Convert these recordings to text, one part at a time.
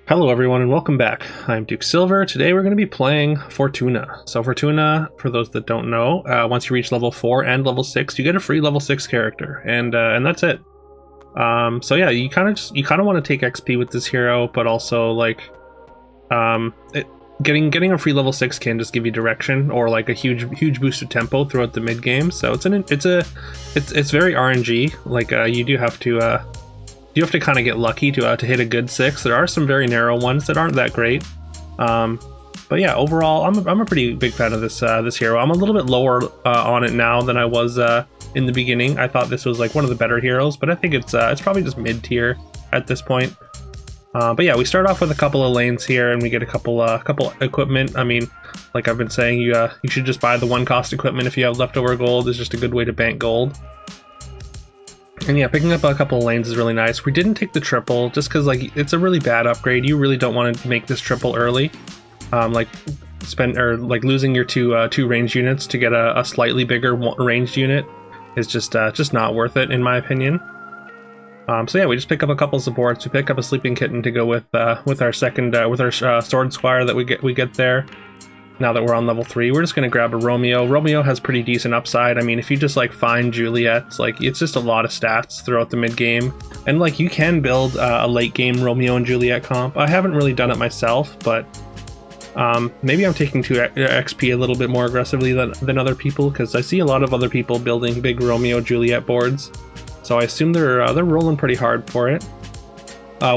Hello everyone and welcome back. I'm Duke Silver. Today we're going to be playing Fortuna. So Fortuna, for those that don't know, once you reach level 4 and level 6, you get a free level 6 character, and that's it. So yeah, you kind of want to take XP with this hero, but also like getting a free level 6 can just give you direction or like a huge boost of tempo throughout the mid game. So it's very RNG. Like you have to kind of get lucky to hit a good 6. There are some very narrow ones that aren't that great, but yeah, overall, I'm a pretty big fan of this hero. I'm a little bit lower on it now than I was in the beginning. I thought this was like one of the better heroes, but I think it's probably just mid tier at this point. But yeah, we start off with a couple of lanes here, and we get a couple equipment. I mean, like I've been saying, you should just buy the 1-cost equipment if you have leftover gold. It's just a good way to bank gold. And yeah, picking up a couple of lanes is really nice. We didn't take the triple just because like it's a really bad upgrade. You really don't want to make this triple early. Losing your two ranged units to get a slightly bigger ranged unit is just not worth it in my opinion. So yeah, we just pick up a couple of supports. We pick up a sleeping kitten to go with our sword squire that we get there. Now that we're on level 3, we're just going to grab a Romeo. Romeo has pretty decent upside. I mean, if you just like find Juliet, like it's just a lot of stats throughout the mid game, and like you can build a late game Romeo and Juliet comp. I haven't really done it myself, but maybe I'm taking 2 XP a little bit more aggressively than other people, because I see a lot of other people building big Romeo Juliet boards, so I assume they're rolling pretty hard for it.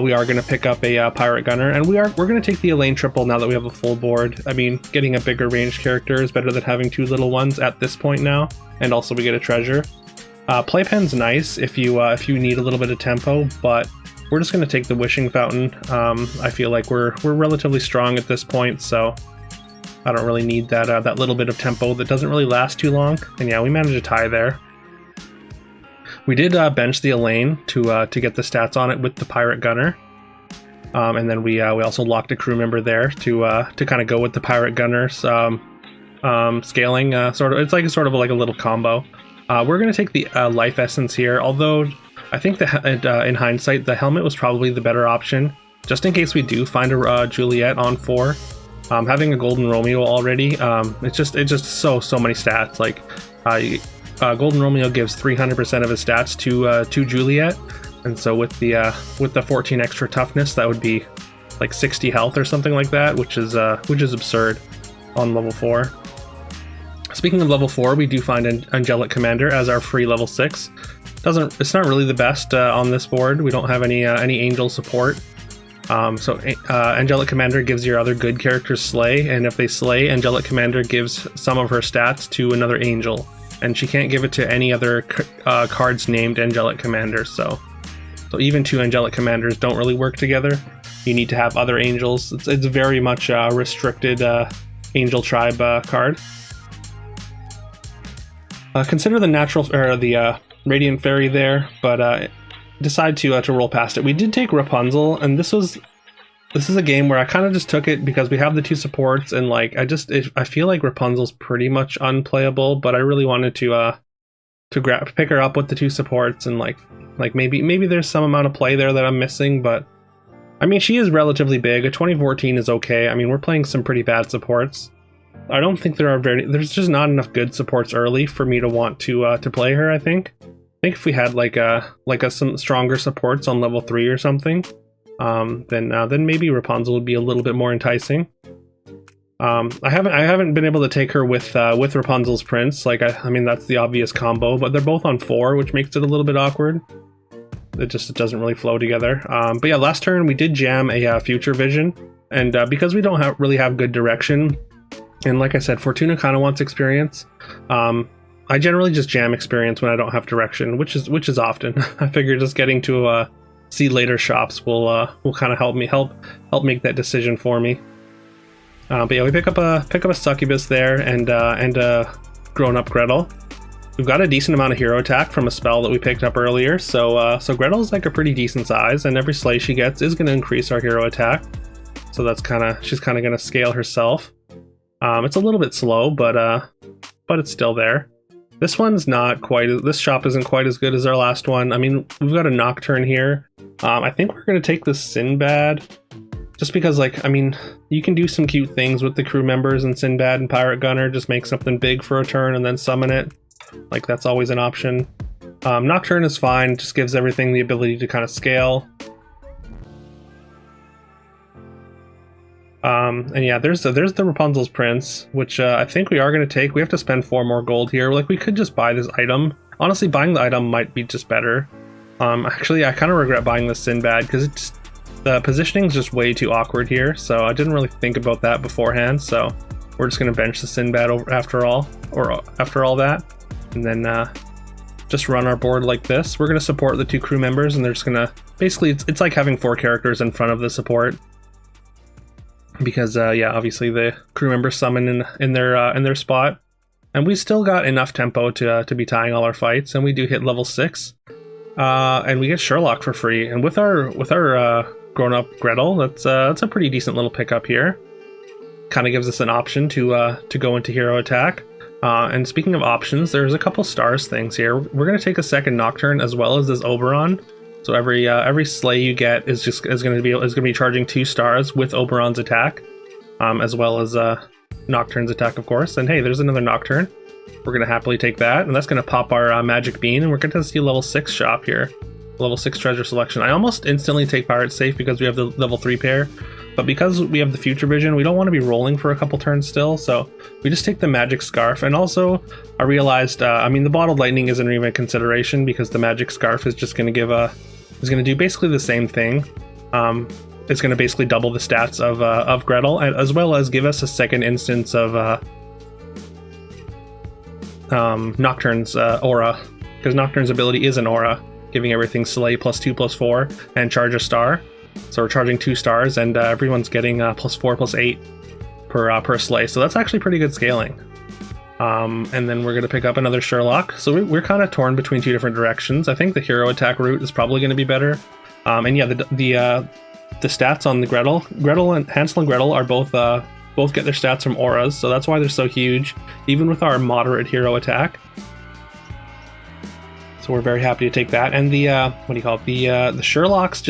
We are going to pick up a pirate gunner, and we're going to take the Elaine triple now that we have a full board. I mean, getting a bigger ranged character is better than having 2 little ones at this point now, and also we get a treasure. Playpen's nice if you need a little bit of tempo, but we're just going to take the wishing fountain. I feel like we're relatively strong at this point, so I don't really need that little bit of tempo that doesn't really last too long. And yeah, we managed a tie there. We did bench the Elaine to get the stats on it with the pirate gunner, and then we also locked a crew member there to kind of go with the pirate gunner's scaling. It's sort of like a little combo. We're gonna take the life essence here, although I think in hindsight the helmet was probably the better option, just in case we do find a Juliet on 4. Having a golden Romeo already, it's just so many stats. Like Golden Romeo gives 300% of his stats to Juliet, and so with the 14 extra toughness, that would be like 60 health or something like that, which is absurd on level 4. Speaking of level 4, we do find an Angelic Commander as our free level 6. It's not really the best on this board. We don't have any angel support. So Angelic Commander gives your other good characters slay, and if they slay, Angelic Commander gives some of her stats to another angel, and she can't give it to any other cards named Angelic Commander. So even 2 Angelic Commanders don't really work together. You need to have other angels. It's very much a restricted Angel Tribe card. Consider the natural or the Radiant Fairy there, but decide to roll past it. We did take Rapunzel, and this is a game where I kind of just took it because we have the 2 supports, and like I feel like Rapunzel's pretty much unplayable, but I really wanted to pick her up with the 2 supports, and like maybe there's some amount of play there that I'm missing, but I mean, she is relatively big. A 2014 is okay. I mean, we're playing some pretty bad supports. I don't think there's just not enough good supports early for me to want to play her. I think if we had some stronger supports on level 3 or something, then maybe Rapunzel would be a little bit more enticing. I haven't been able to take her with Rapunzel's prince. Like I mean, that's the obvious combo, but they're both on 4, which makes it a little bit awkward. It doesn't really flow together. But yeah, last turn we did jam a future vision, and because we don't really have good direction, and like I said, Fortuna kind of wants experience. I generally just jam experience when I don't have direction, which is often. I figure just getting to see later shops will kind of help make that decision for me. But yeah, we pick up a succubus there and grown up Gretel. We've got a decent amount of hero attack from a spell that we picked up earlier, so Gretel's like a pretty decent size, and every slay she gets is going to increase our hero attack. So she's kind of going to scale herself. It's a little bit slow, but it's still there. This shop isn't quite as good as our last one. I mean, we've got a Nocturne here. I think we're going to take the Sinbad. Just because, like, I mean, you can do some cute things with the crew members and Sinbad and Pirate Gunner, just make something big for a turn and then summon it. Like, that's always an option. Nocturne is fine, just gives everything the ability to kind of scale. And yeah, there's the Rapunzel's Prince, which I think we are going to take. We have to spend 4 more gold here. Like, we could just buy this item. Honestly, buying the item might be just better. Actually, I kind of regret buying the Sinbad because the positioning is just way too awkward here. So I didn't really think about that beforehand. So we're just going to bench the Sinbad after all that, and then just run our board like this. We're going to support the 2 crew members, and they're just going to basically it's like having 4 characters in front of the support. Because yeah, obviously the crew members summon in their spot, and we still got enough tempo to be tying all our fights, and we do hit level 6, and we get Sherlock for free. And with our grown-up Gretel, that's a pretty decent little pickup here. Kind of gives us an option to go into hero attack. And speaking of options, there's a couple stars things here. We're gonna take a second Nocturne as well as this Oberon. So every sleigh you get is going to be charging 2 stars with Oberon's attack, as well as Nocturne's attack, of course. And hey, there's another Nocturne. We're going to happily take that, and that's going to pop our magic bean, and we're going to see level 6 shop here, level 6 treasure selection. I almost instantly take Pirate Safe because we have the level 3 pair, but because we have the future vision, we don't want to be rolling for a couple turns still, so we just take the magic scarf. And also, I realized, I mean, the bottled lightning isn't even a consideration because the magic scarf is just going to is going to do basically the same thing. It's going to basically double the stats of Gretel, as well as give us a second instance of Nocturne's aura, because Nocturne's ability is an aura, giving everything Slay +2/+4 and charge a star. So we're charging 2 stars, and everyone's getting +4 +8 per Slay. So that's actually pretty good scaling. And then we're going to pick up another Sherlock. So we're kind of torn between 2 different directions. I think the hero attack route is probably going to be better. And yeah, the stats on the Gretel and Hansel and Gretel are both get their stats from auras, so that's why they're so huge, even with our moderate hero attack. So we're very happy to take that. And the what do you call it? The Sherlocks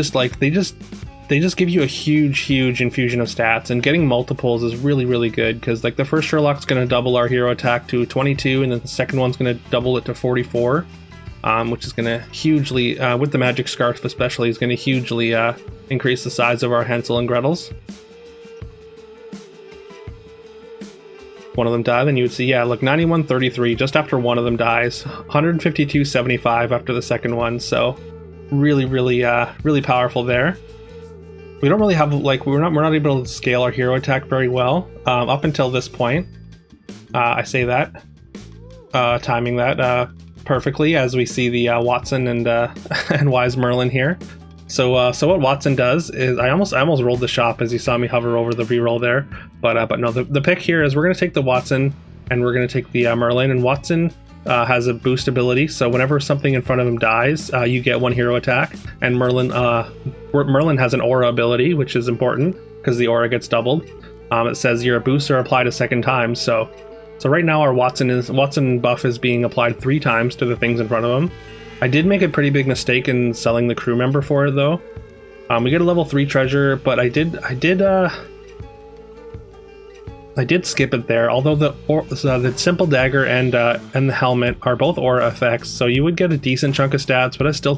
they just give you a huge infusion of stats, and getting multiples is really good, because like the first Sherlock's going to double our hero attack to 22, and then the second one's going to double it to 44, which is going to hugely, with the magic scarf especially, is going to hugely increase the size of our Hansel and Gretels. One of them died, then you would see, yeah, look, 91.33 just after one of them dies, 152.75 after the second one, so really powerful there. We don't really have, like, we're not able to scale our hero attack very well up until this point. I say that, timing that perfectly as we see the Watson and Wise Merlin here. So what Watson does is, I almost rolled the shop as you saw me hover over the reroll there, but no, the pick here is we're gonna take the Watson and we're gonna take the Merlin. And Watson has a boost ability, so whenever something in front of him dies, you get 1 hero attack. And Merlin has an aura ability, which is important because the aura gets doubled. It says your boosts are applied a second time, so right now our Watson buff is being applied 3 times to the things in front of him. I did make a pretty big mistake in selling the crew member for it though. We get a level 3 treasure, but I did skip it there. Although the simple dagger and the helmet are both aura effects, so you would get a decent chunk of stats. But I still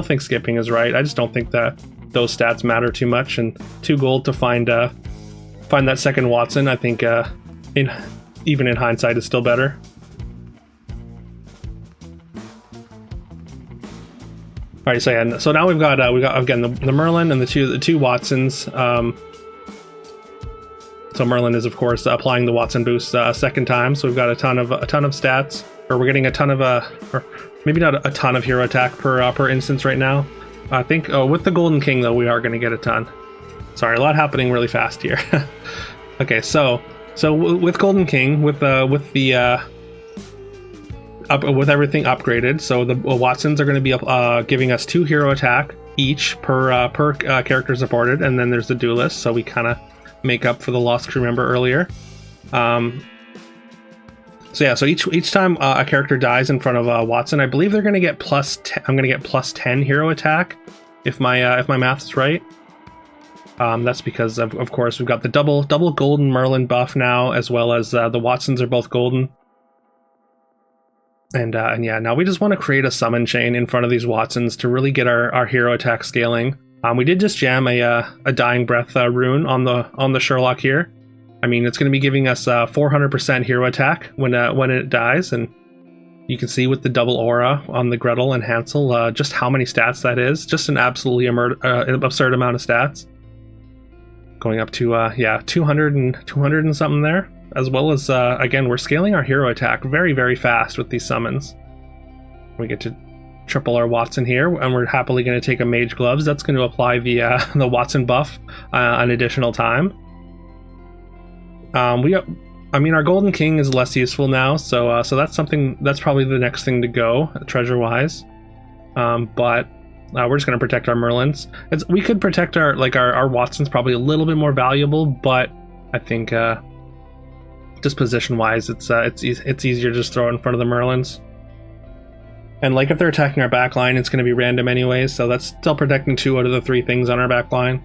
think skipping is right. I just don't think that those stats matter too much, and 2 gold to find that second Watson, I think even in hindsight is still better. All right, so now we've got again the Merlin and the two Watsons. So Merlin is of course applying the Watson boost a second time. So we've got a ton of stats, or we're getting a ton of or maybe not a ton of hero attack per instance right now. I think with the Golden King though, we are going to get a ton. Sorry, a lot happening really fast here. Okay, so with Golden King, with everything upgraded, so the Watsons are going to be giving us 2 hero attack each per character supported, and then there's the duelist, so we kind of make up for the lost crew member earlier. So each time a character dies in front of Watson, I believe they're going to get +10. I'm going to get +10 hero attack if my math is right. That's because of course we've got the double golden Merlin buff now, as well as the Watsons are both golden. And yeah, now we just want to create a summon chain in front of these Watsons to really get our hero attack scaling. We did just jam a Dying Breath rune on the Sherlock here. I mean, it's going to be giving us 400% hero attack when it dies, and you can see with the double aura on the Gretel and Hansel just how many stats that is. Just an absolutely absurd amount of stats. Going up to yeah, 200 and something there. As well as again, we're scaling our hero attack very fast with these summons. We get to triple our Watson here, and we're happily going to take a Mage Gloves. That's going to apply the Watson buff an additional time. I mean, our Golden King is less useful now, so that's something that's probably the next thing to go treasure wise. But we're just going to protect our Merlins. We could protect our Watson's probably a little bit more valuable, but I think just position wise, it's easier to just throw it in front of the Merlins. And like if they're attacking our backline, it's going to be random anyways, so that's still protecting 2 out of the 3 things on our backline.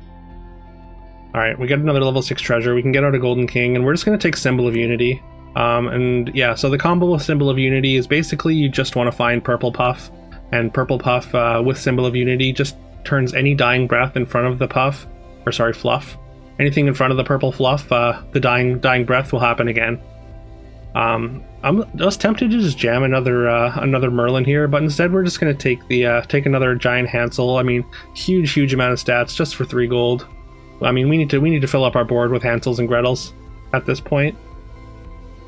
Alright, we get another level 6 treasure, we can get out a Golden King, and we're just going to take Symbol of Unity. And yeah, so the combo with Symbol of Unity is basically you just want to find Purple Puff, and Purple Puff with Symbol of Unity just turns any Dying Breath in front of the Puff, or sorry, Fluff. Anything in front of the Purple Fluff, the Dying Breath will happen again. I was tempted to just jam another Merlin here, but instead we're just going to take another Giant Hansel. I mean, huge amount of stats just for 3 gold. I mean, we need to fill up our board with Hansels and Gretels at this point,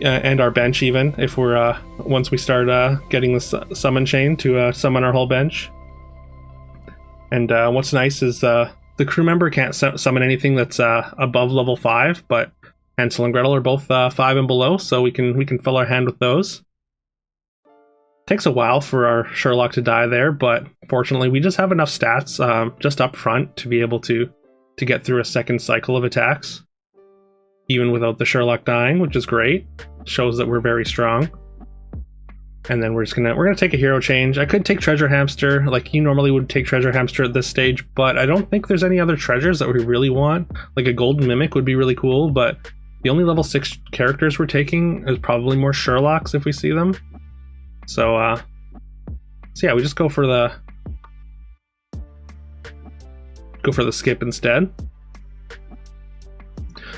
and our bench even if we're once we start getting the summon chain to summon our whole bench. And what's nice is the crew member can't summon anything that's above level 5, but Hansel and Gretel are both 5 and below, so we can fill our hand with those. Takes a while for our Sherlock to die there, but fortunately we just have enough stats just up front to be able to get through a second cycle of attacks, even without the Sherlock dying, which is great. Shows that we're very strong. And then we're gonna take a hero change. I could take Treasure Hamster, like you normally would take Treasure Hamster at this stage, but I don't think there's any other treasures that we really want. Like a Golden Mimic would be really cool, but the only level 6 characters we're taking is probably more Sherlocks if we see them. So yeah, we just go for the skip instead.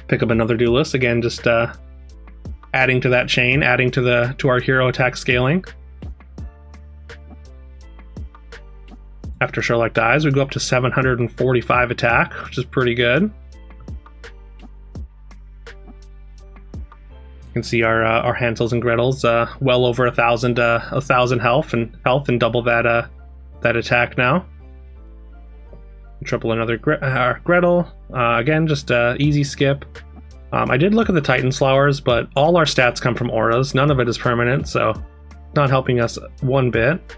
Pick up another Duelist, again just adding to that chain, adding to our hero attack scaling. After Sherlock dies, we go up to 745 attack, which is pretty good. You can see our Hansels and Gretels well over 1,000 health and double that attack now. Triple another Gretel. Again, just easy skip. I did look at the Titan Flowers, but all our stats come from auras. None of it is permanent, so not helping us one bit.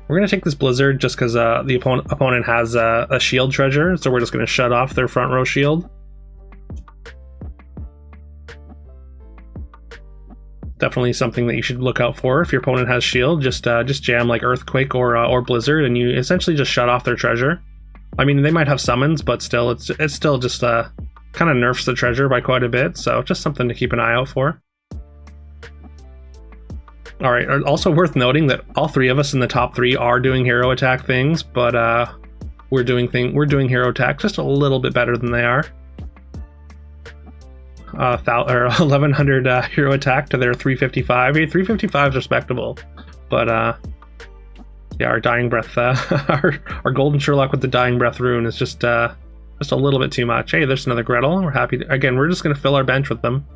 We're going to take this Blizzard just because the opponent has a shield treasure, so we're just going to shut off their front row shield. Definitely something that you should look out for if your opponent has shield. Just jam like Earthquake or Blizzard, and you essentially just shut off their treasure. I mean, they might have summons, but still, it's still just kind of nerfs the treasure by quite a bit. So just something to keep an eye out for. All right. Also worth noting that all 3 of us in the top 3 are doing hero attack things, but we're doing hero attack just a little bit better than they are. 1,100 hero attack to their 355. 355 is respectable, but yeah, our Dying Breath, our Golden Sherlock with the Dying Breath rune is just a little bit too much. Hey, there's another Gretel. We're happy to, again, we're just going to fill our bench with them.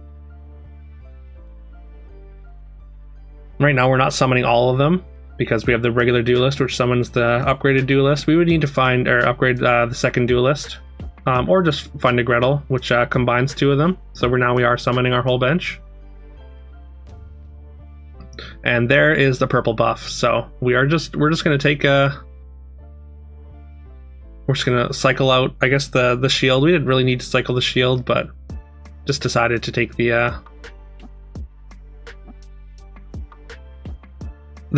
Right now, we're not summoning all of them because we have the regular Duelist, which summons the upgraded Duelist. We would need to find or upgrade the second Duelist. Or just find a Gretel, which combines 2 of them. So we are summoning our whole bench. And there is the purple buff. So we're just gonna take we're just gonna cycle out, I guess, the shield. We didn't really need to cycle the shield, but just decided to take the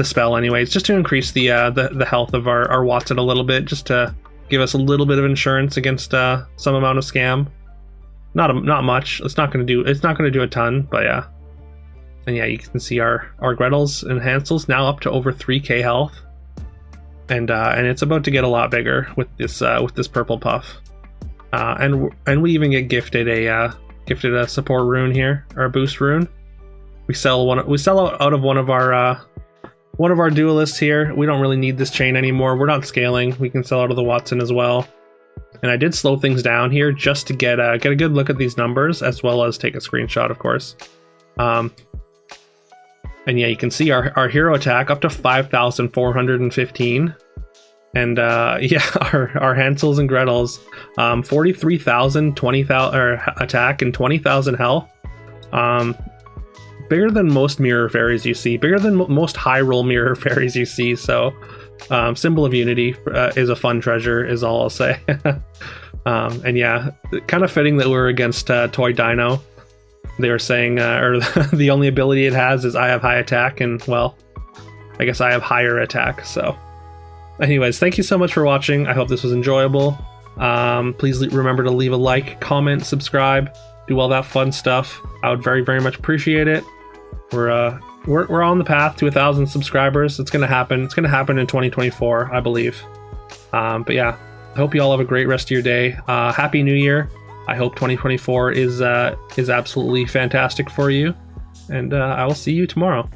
spell anyways, just to increase the health of our Watson a little bit, just to give us a little bit of insurance against some amount of scam. Not much. It's not gonna do a ton, but yeah. And yeah, you can see our Gretel's and Hansel's now up to over 3k health, and it's about to get a lot bigger with this purple puff. And we even get gifted a support rune here, or a boost rune. We sell out of one of our duelists here. We don't really need this chain anymore. We're not scaling. We can sell out of the Watson as well. And I did slow things down here just to get a good look at these numbers, as well as take a screenshot, of course. And yeah, you can see our hero attack up to 5,415. And yeah, our Hansels and Gretels, 43,000, 20,000 attack and 20,000 health. Bigger than most mirror fairies you see, bigger than most high roll mirror fairies you see. So Symbol of Unity is a fun treasure, is all I'll say. And yeah, kind of fitting that we're against Toy Dino. They were saying, or the only ability it has is I have high attack, and well, I guess I have higher attack. So anyways, thank you so much for watching. I hope this was enjoyable. Please remember to leave a like, comment, subscribe, do all that fun stuff. I would very, very much appreciate it. We're on the path to 1,000 subscribers. It's gonna happen. It's gonna happen in 2024, I believe. But yeah, I hope you all have a great rest of your day. Happy New Year. I hope 2024 is absolutely fantastic for you, and I will see you tomorrow.